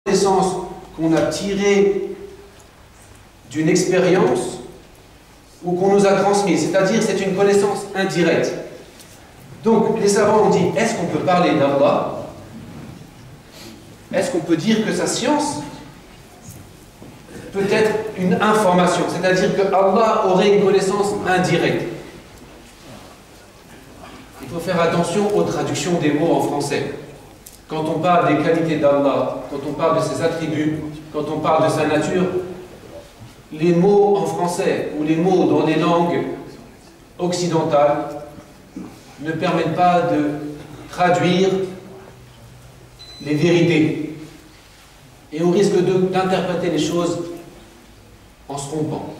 connaissance qu'on a tirée d'une expérience ou qu'on nous a transmise, c'est-à-dire c'est une connaissance indirecte. Donc les savants ont dit, est-ce qu'on peut parler d'Allah? Est-ce qu'on peut dire que sa science peut être une information, c'est-à-dire que Allah aurait une connaissance indirecte? Il faut faire attention aux traductions des mots en français. Quand on parle des qualités d'Allah, quand on parle de ses attributs, quand on parle de sa nature, les mots en français ou les mots dans les langues occidentales ne permettent pas de traduire les vérités. Et on risque d'interpréter les choses en se trompant.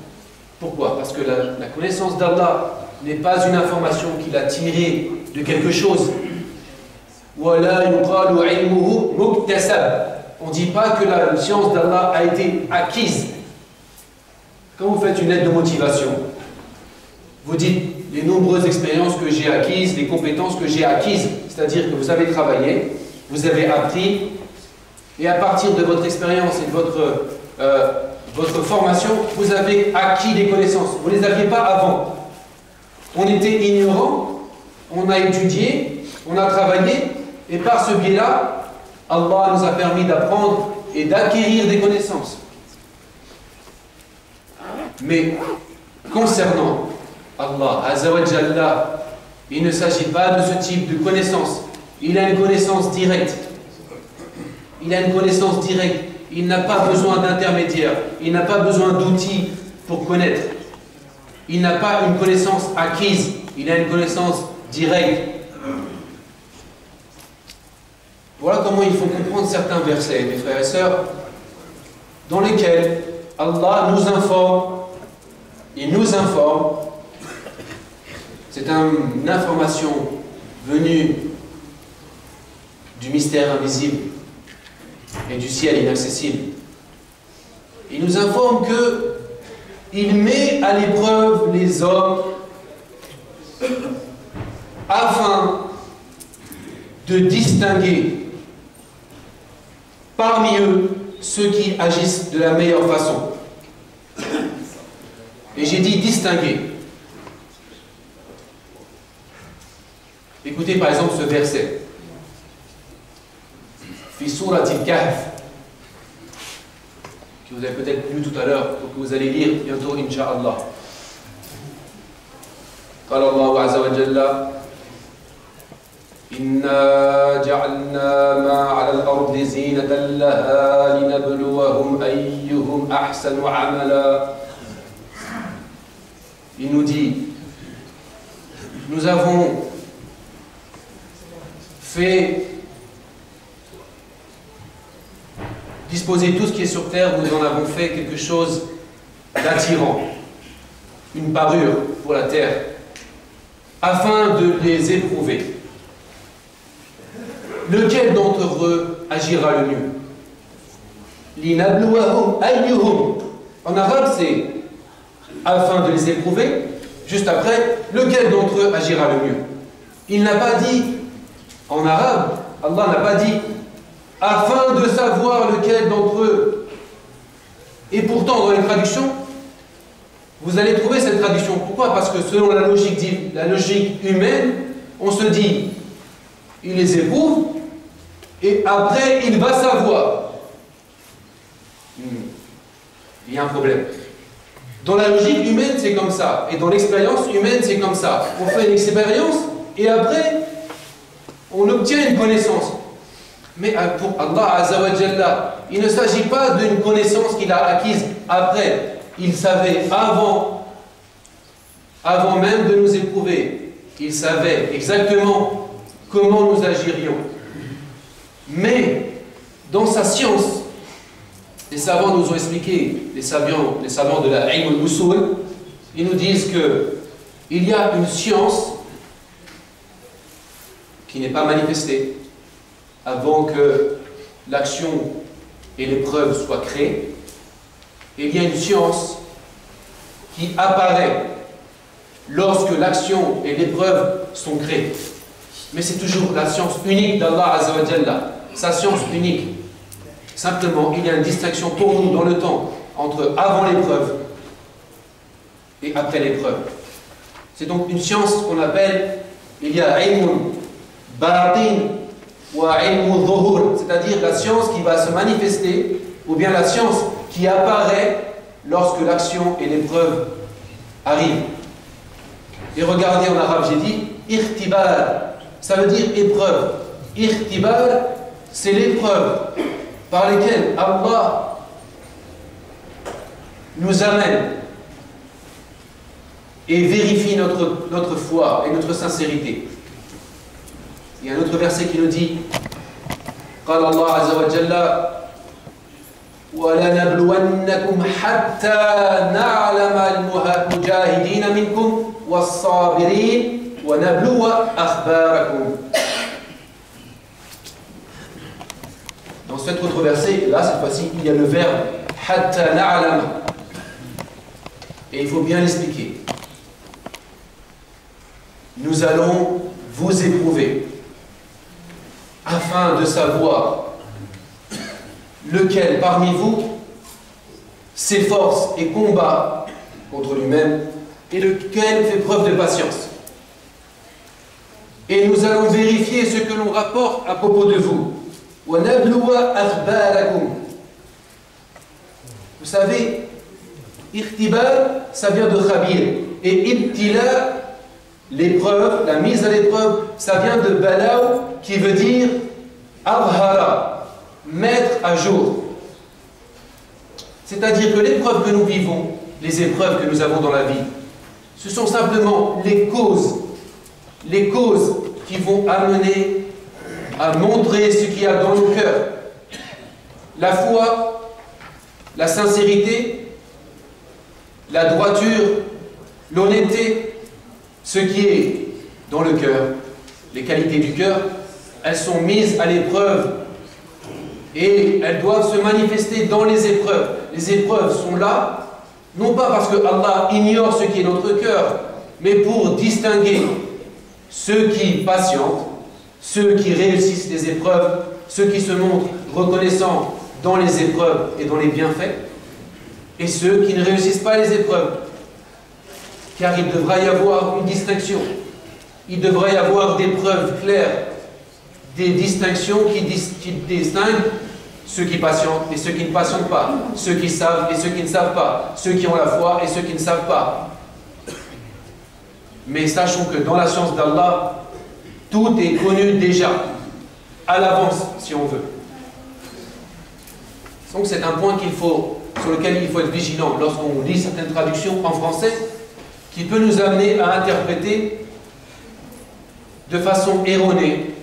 Pourquoi? Parce que la connaissance d'Allah n'est pas une information qu'il a tirée de quelque chose. On ne dit pas que la science d'Allah a été acquise. Quand vous faites une lettre de motivation, vous dites les nombreuses expériences que j'ai acquises, les compétences que j'ai acquises, c'est-à-dire que vous avez travaillé, vous avez appris, et à partir de votre expérience et de votre formation, vous avez acquis des connaissances. Vous ne les aviez pas avant. On était ignorants, on a étudié, on a travaillé, et par ce biais-là, Allah nous a permis d'apprendre et d'acquérir des connaissances. Mais concernant Allah Azza wa Jalla, il ne s'agit pas de ce type de connaissance. Il a une connaissance directe. Il a une connaissance directe. Il n'a pas besoin d'intermédiaire. Il n'a pas besoin d'outils pour connaître. Il n'a pas une connaissance acquise. Il a une connaissance directe. Voilà comment il faut comprendre certains versets, mes frères et sœurs, dans lesquels Allah nous informe. Il nous informe. C'est une information venue du mystère invisible et du ciel inaccessible. Il nous informe qu'il met à l'épreuve les hommes afin de distinguer parmi eux ceux qui agissent de la meilleure façon. Et j'ai dit distinguer. Écoutez par exemple ce verset. Fi Surat al-Kahf, que vous avez peut-être lu tout à l'heure, ou que vous allez lire bientôt, Inch'Allah. قال الله عز وجل إنا جعلنا ما على الأرض زينة لها لنبلوهم أيهم أحسن عملا. Il nous dit, nous avons fait disposer tout ce qui est sur terre, nous en avons fait quelque chose d'attirant, une parure pour la terre, afin de les éprouver. Lequel d'entre eux agira le mieux? Linabluwahum ayyuhum. En arabe, c'est afin de les éprouver. Juste après, lequel d'entre eux agira le mieux? Il n'a pas dit, en arabe, Allah n'a pas dit afin de savoir lequel d'entre eux. Et pourtant, dans les traductions, vous allez trouver cette traduction. Pourquoi? Parce que selon la logique humaine, on se dit, il les éprouve, et après, il va savoir. Il y a un problème. Dans la logique humaine, c'est comme ça. Et dans l'expérience humaine, c'est comme ça. On fait une expérience, et après, on obtient une connaissance. Mais pour Allah Azza wa Jalla, il ne s'agit pas d'une connaissance qu'il a acquise après. Il savait avant même de nous éprouver. Il savait exactement comment nous agirions. Mais dans sa science, les savants nous ont expliqué, les savants de la Ilm al-Usul, ils nous disent qu'il y a une science qui n'est pas manifestée avant que l'action et l'épreuve soient créées. Et il y a une science qui apparaît lorsque l'action et l'épreuve sont créées. Mais c'est toujours la science unique d'Allah Azza wa Jalla, sa science unique. Simplement, il y a une distinction pour nous dans le temps entre avant l'épreuve et après l'épreuve. C'est donc une science qu'on appelle, il y a ilmun batin wa ilmun dhuhur, c'est-à-dire la science qui va se manifester, ou bien la science qui apparaît lorsque l'action et l'épreuve arrivent. Et regardez en arabe, j'ai dit irtibar, ça veut dire épreuve. Irtibar, c'est l'épreuve par laquelle Allah nous amène et vérifie notre foi et notre sincérité. Il y a un autre verset qui nous dit قال الله عز وجل وَلَنَبْلُوَنَّكُمْ حَتَّى نَعْلَمَ الْمُجَاهِدِينَ مِنْكُمْ وَالصَّابِرِينَ وَنَبْلُوَ أَخْبَارَكُمْ. Dans cet autre verset, là cette fois-ci, il y a le verbe حَتَّى نَعْلَمَ. Et il faut bien l'expliquer. Nous allons vous éprouver afin de savoir lequel parmi vous s'efforce et combat contre lui-même et lequel fait preuve de patience. Et nous allons vérifier ce que l'on rapporte à propos de vous. Vous savez, irtibar, ça vient de khabir. Et ibtila, l'épreuve, la mise à l'épreuve, ça vient de balaw, qui veut dire abhara, mettre à jour. C'est-à-dire que l'épreuve que nous vivons, les épreuves que nous avons dans la vie, ce sont simplement les causes qui vont amener à montrer ce qu'il y a dans nos cœurs. La foi, la sincérité, la droiture, l'honnêteté, ce qui est dans le cœur, les qualités du cœur, elles sont mises à l'épreuve et elles doivent se manifester dans les épreuves. Les épreuves sont là, non pas parce que Allah ignore ce qui est notre cœur, mais pour distinguer ceux qui patientent, ceux qui réussissent les épreuves, ceux qui se montrent reconnaissants dans les épreuves et dans les bienfaits, et ceux qui ne réussissent pas les épreuves. Car il devra y avoir une distinction. Il devra y avoir des preuves claires, des distinctions qui distinguent ceux qui patientent et ceux qui ne patientent pas, ceux qui savent et ceux qui ne savent pas, ceux qui ont la foi et ceux qui ne savent pas. Mais sachons que dans la science d'Allah, tout est connu déjà, à l'avance, si on veut. Donc c'est un point sur lequel il faut être vigilant lorsqu'on lit certaines traductions en français, qui peut nous amener à interpréter de façon erronée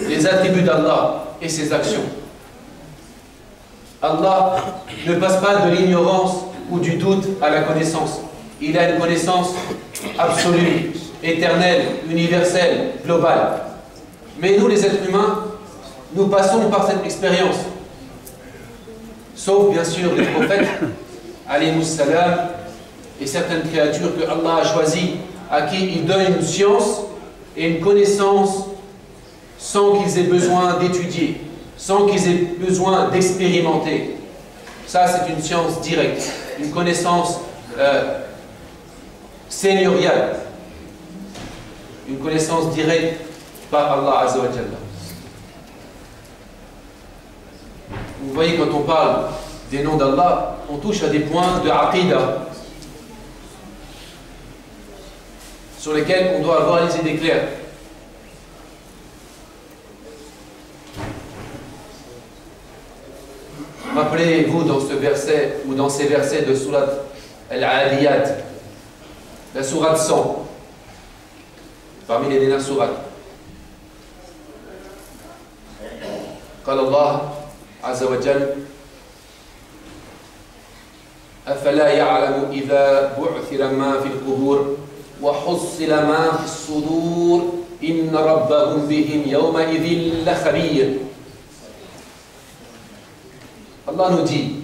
les attributs d'Allah et ses actions. Allah ne passe pas de l'ignorance ou du doute à la connaissance. Il a une connaissance absolue, éternelle, universelle, globale. Mais nous, les êtres humains, nous passons par cette expérience. Sauf, bien sûr, les prophètes, alayhimus salam, et certaines créatures que Allah a choisies, à qui il donne une science et une connaissance sans qu'ils aient besoin d'étudier, sans qu'ils aient besoin d'expérimenter. Ça, c'est une science directe, une connaissance seigneuriale, une connaissance directe par Allah Azza wa Jalla. Vous voyez, quand on parle des noms d'Allah, on touche à des points de aqidah sur lesquels on doit avoir les idées claires. Rappelez-vous dans ce verset ou dans ces versets de Surat Al-Adiyat, la Surat 100, parmi les dernières sourates. قال الله عز وجل أفلا يعلم إذا بعثر ما في القبور وحصل ما في الصدور إن ربهم بهم يومئذ لخبير. Allah nous dit,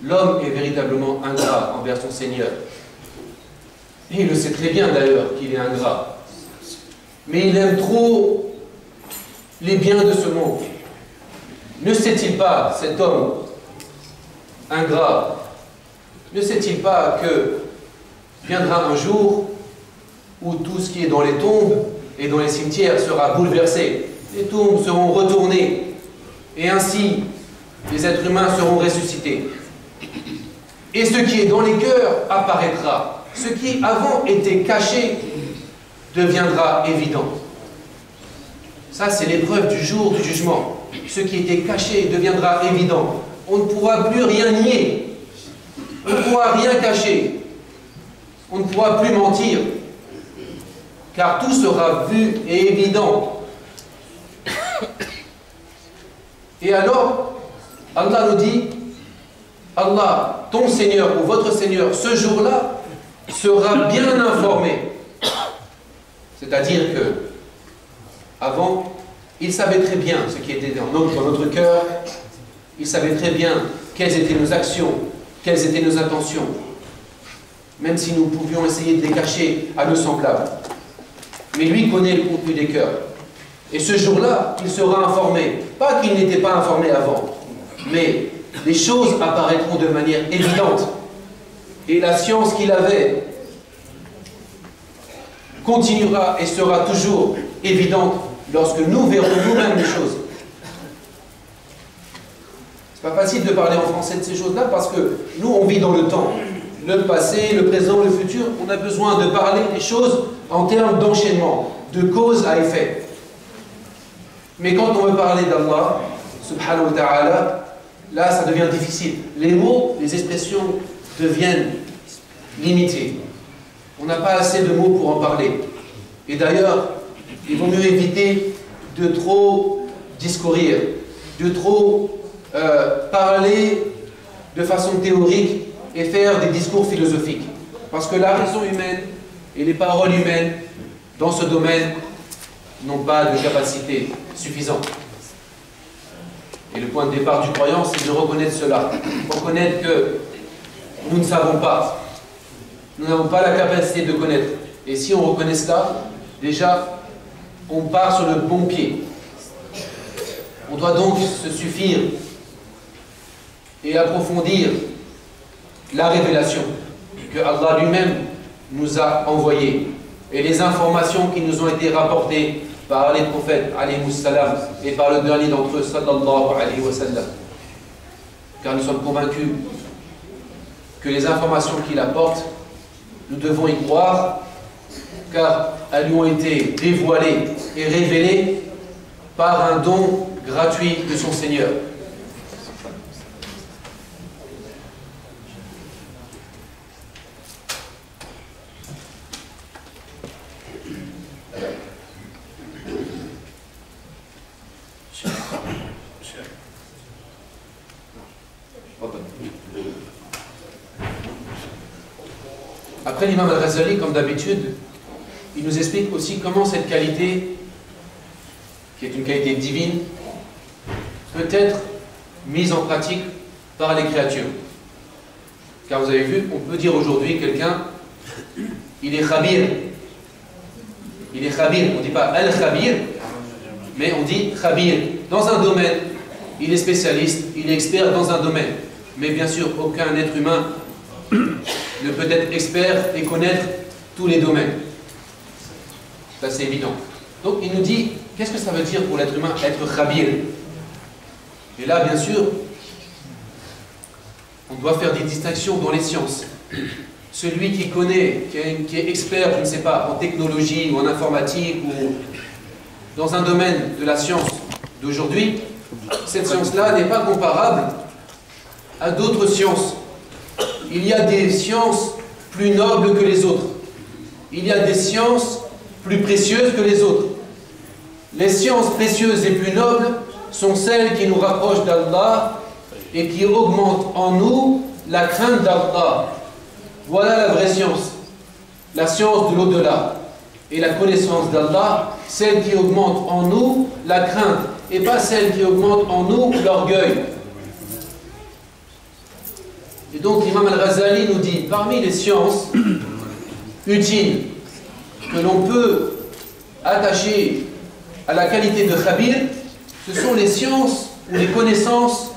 l'homme est véritablement ingrat envers son Seigneur. Et il le sait très bien d'ailleurs qu'il est ingrat. Mais il aime trop les biens de ce monde. Ne sait-il pas, cet homme ingrat, ne sait-il pas que viendra un jour où tout ce qui est dans les tombes et dans les cimetières sera bouleversé, les tombes seront retournées, et ainsi les êtres humains seront ressuscités. Et ce qui est dans les cœurs apparaîtra. Ce qui avant était caché deviendra évident. Ça, c'est l'épreuve du jour du jugement. Ce qui était caché deviendra évident. On ne pourra plus rien nier. On ne pourra rien cacher. On ne pourra plus mentir. Car tout sera vu et évident. Et alors, Allah nous dit, Allah, ton Seigneur ou votre Seigneur, ce jour-là, sera bien informé. C'est-à-dire que, avant, il savait très bien ce qui était dans notre cœur, il savait très bien quelles étaient nos actions, quelles étaient nos intentions, même si nous pouvions essayer de les cacher à nos semblables. Mais lui connaît le contenu des cœurs. Et ce jour-là, il sera informé. Pas qu'il n'était pas informé avant, mais les choses apparaîtront de manière évidente. Et la science qu'il avait continuera et sera toujours évidente lorsque nous verrons nous-mêmes les choses. C'est pas facile de parler en français de ces choses-là parce que nous, on vit dans le temps. Le passé, le présent, le futur, on a besoin de parler des choses en termes d'enchaînement, de cause à effet. Mais quand on veut parler d'Allah, subhanahu wa ta'ala, là, ça devient difficile. Les mots, les expressions deviennent limitées. On n'a pas assez de mots pour en parler. Et d'ailleurs, il vaut mieux éviter de trop discourir, de trop parler de façon théorique et faire des discours philosophiques. Parce que la raison humaine et les paroles humaines, dans ce domaine, n'ont pas de capacité suffisante. Et le point de départ du croyant, c'est de reconnaître cela. Reconnaître que nous ne savons pas. Nous n'avons pas la capacité de connaître. Et si on reconnaît cela, déjà, on part sur le bon pied. On doit donc se suffire et approfondir la révélation que Allah lui-même nous a envoyée et les informations qui nous ont été rapportées par les prophètes alayhi salam et par le dernier d'entre eux sallallahu alayhi wa sallam. Car nous sommes convaincus que les informations qu'il apporte, nous devons y croire car elles lui ont été dévoilées et révélées par un don gratuit de son Seigneur. Après l'imam Al-Ghazali, comme d'habitude, il nous explique aussi comment cette qualité, qui est une qualité divine, peut être mise en pratique par les créatures. Car vous avez vu, on peut dire aujourd'hui quelqu'un, il est khabir. Il est khabir, on ne dit pas al-khabir, mais on dit khabir. Dans un domaine, il est spécialiste, il est expert dans un domaine. Mais bien sûr, aucun être humain ne peut être expert et connaître tous les domaines. Ça, c'est évident. Donc, il nous dit, qu'est-ce que ça veut dire pour l'être humain, être khabir? Et là, bien sûr, on doit faire des distinctions dans les sciences. Celui qui connaît, qui est expert, je ne sais pas, en technologie ou en informatique ou dans un domaine de la science d'aujourd'hui, cette science-là n'est pas comparable à d'autres sciences. Il y a des sciences plus nobles que les autres. Il y a des sciences plus précieuses que les autres. Les sciences précieuses et plus nobles sont celles qui nous rapprochent d'Allah et qui augmentent en nous la crainte d'Allah. Voilà la vraie science. La science de l'au-delà. Et la connaissance d'Allah, celle qui augmente en nous la crainte et pas celle qui augmente en nous l'orgueil. Et donc l'imam Al-Ghazali nous dit, parmi les sciences utiles que l'on peut attacher à la qualité de khabir, ce sont les sciences ou les connaissances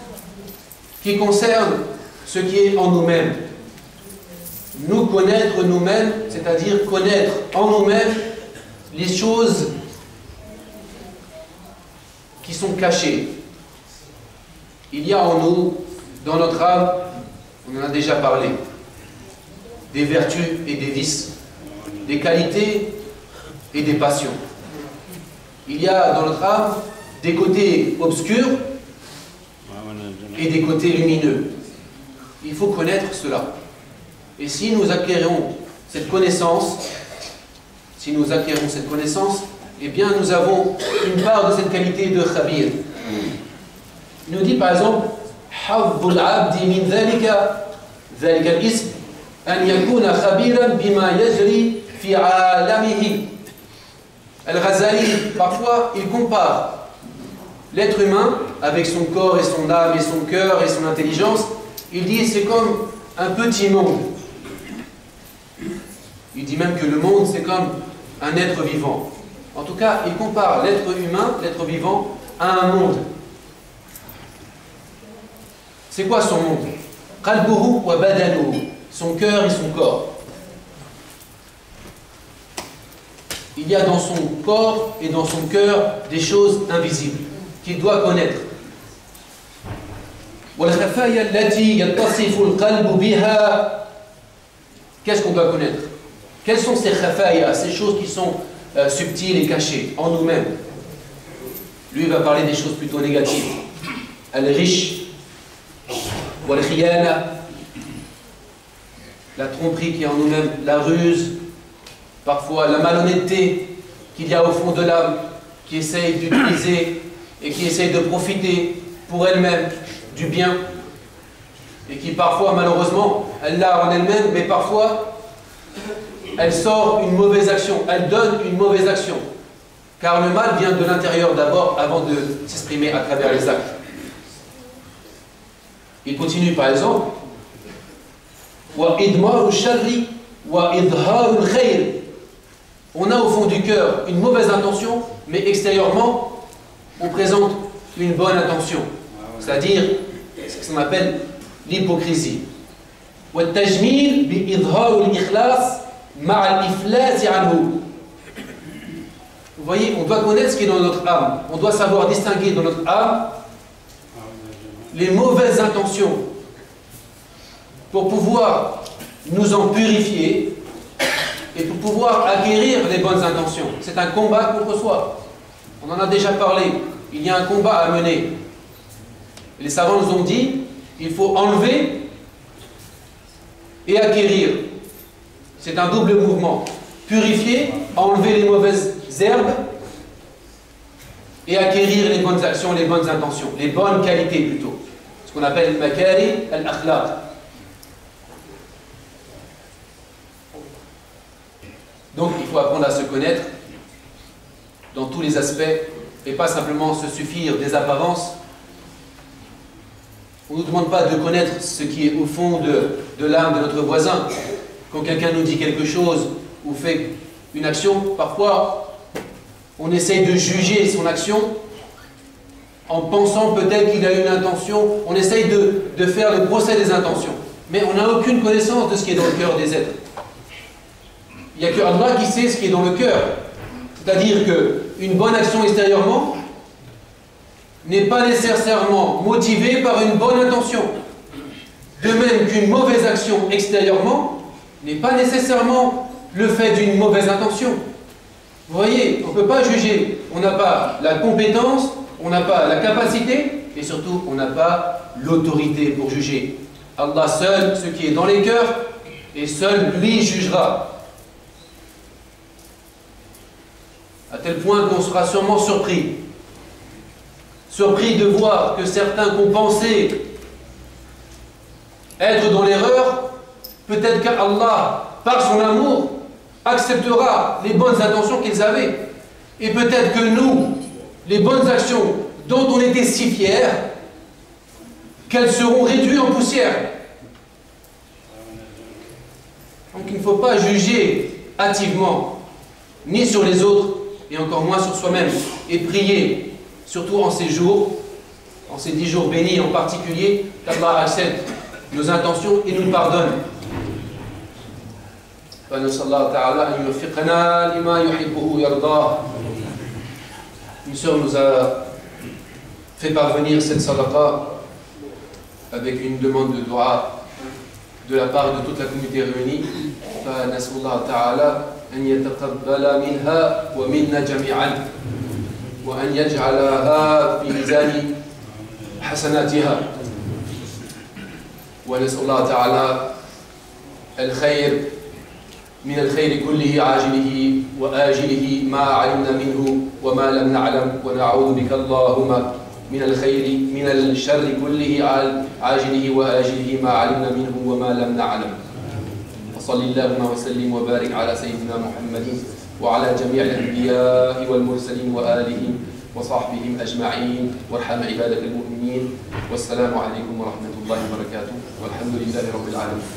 qui concernent ce qui est en nous-mêmes. Nous connaître nous-mêmes, c'est-à-dire connaître en nous-mêmes les choses qui sont cachées. Il y a en nous, dans notre âme, on en a déjà parlé, des vertus et des vices, des qualités et des passions. Il y a dans notre âme des côtés obscurs et des côtés lumineux. Il faut connaître cela. Et si nous acquérons cette connaissance, eh bien nous avons une part de cette qualité de khabir. Il nous dit par exemple, حظ العبد من ذلك الاسم أن يكون خبيرا بما يجري في عالمه. Al-Ghazali, parfois, il compare l'être humain avec son corps et son âme et son cœur et son intelligence. Il dit c'est comme un petit monde. Il dit même que le monde c'est comme un être vivant. En tout cas, il compare l'être humain, l'être vivant, à un monde. C'est quoi son monde? Qalbuhu wa badanuhu, son cœur et son corps. Il y a dans son corps et dans son cœur des choses invisibles qu'il doit connaître. Qu'est-ce qu'on doit connaître? Quelles sont ces khafaya, ces choses qui sont subtiles et cachées en nous-mêmes? Lui va parler des choses plutôt négatives. Al-rish, wal-khiyana, la tromperie qui est en nous-mêmes, la ruse, parfois la malhonnêteté qu'il y a au fond de l'âme, qui essaye d'utiliser et qui essaye de profiter pour elle-même du bien, et qui parfois malheureusement elle l'a en elle-même, mais parfois elle sort une mauvaise action, elle donne une mauvaise action, car le mal vient de l'intérieur d'abord avant de s'exprimer à travers les actes. Il continue par exemple, wa idmaru sharri wa idharul khair. On a au fond du cœur une mauvaise intention, mais extérieurement, on présente une bonne intention. C'est-à-dire ce qu'on appelle l'hypocrisie. Vous voyez, on doit connaître ce qui est dans notre âme. On doit savoir distinguer dans notre âme les mauvaises intentions pour pouvoir nous en purifier et pour pouvoir acquérir les bonnes intentions. C'est un combat contre soi. On en a déjà parlé. Il y a un combat à mener. Les savants nous ont dit, il faut enlever et acquérir. C'est un double mouvement. Purifier, enlever les mauvaises herbes et acquérir les bonnes actions, les bonnes intentions, les bonnes qualités plutôt. Ce qu'on appelle makari al-akhlaq. Donc il faut apprendre à se connaître dans tous les aspects et pas simplement se suffire des apparences. On ne nous demande pas de connaître ce qui est au fond de l'âme de notre voisin. Quand quelqu'un nous dit quelque chose ou fait une action, parfois on essaye de juger son action en pensant peut-être qu'il a une intention. On essaye de faire le procès des intentions. Mais on n'a aucune connaissance de ce qui est dans le cœur des êtres. Il n'y a que Allah qui sait ce qui est dans le cœur. C'est-à-dire qu'une bonne action extérieurement n'est pas nécessairement motivée par une bonne intention. De même qu'une mauvaise action extérieurement n'est pas nécessairement le fait d'une mauvaise intention. Vous voyez, on ne peut pas juger. On n'a pas la compétence, on n'a pas la capacité et surtout on n'a pas l'autorité pour juger. Allah seul, ce qui est dans les cœurs, et seul lui jugera. À tel point qu'on sera sûrement surpris. Surpris de voir que certains qu'on pensait être dans l'erreur, peut-être qu'Allah, par son amour, acceptera les bonnes intentions qu'ils avaient. Et peut-être que nous, les bonnes actions dont on était si fiers, qu'elles seront réduites en poussière. Donc il ne faut pas juger hâtivement, ni sur les autres, et encore moins sur soi-même, et prier, surtout en ces jours en ces 10 jours bénis en particulier, qu'Allah accepte nos intentions et nous pardonne. Une sœur nous a fait parvenir cette sadaqa avec une demande de dua de la part de toute la communauté réunie. فنسأل الله تعالى أن يتقبل منها ومنا جميعا وأن يجعلها في ميزان حسناتها ونسأل الله تعالى الخير من الخير كله عاجله وآجله ما علمنا منه وما لم نعلم ونعوذ بك اللهم من الخير من الشر كله عاجله وآجله ما علمنا منه وما لم نعلم. وصل اللهم وسلم وبارك على سيدنا محمد وعلى جميع الأنبياء والمرسلين وآلهم وصحبهم أجمعين وارحم عبادك المؤمنين والسلام عليكم ورحمة الله وبركاته والحمد لله رب العالمين.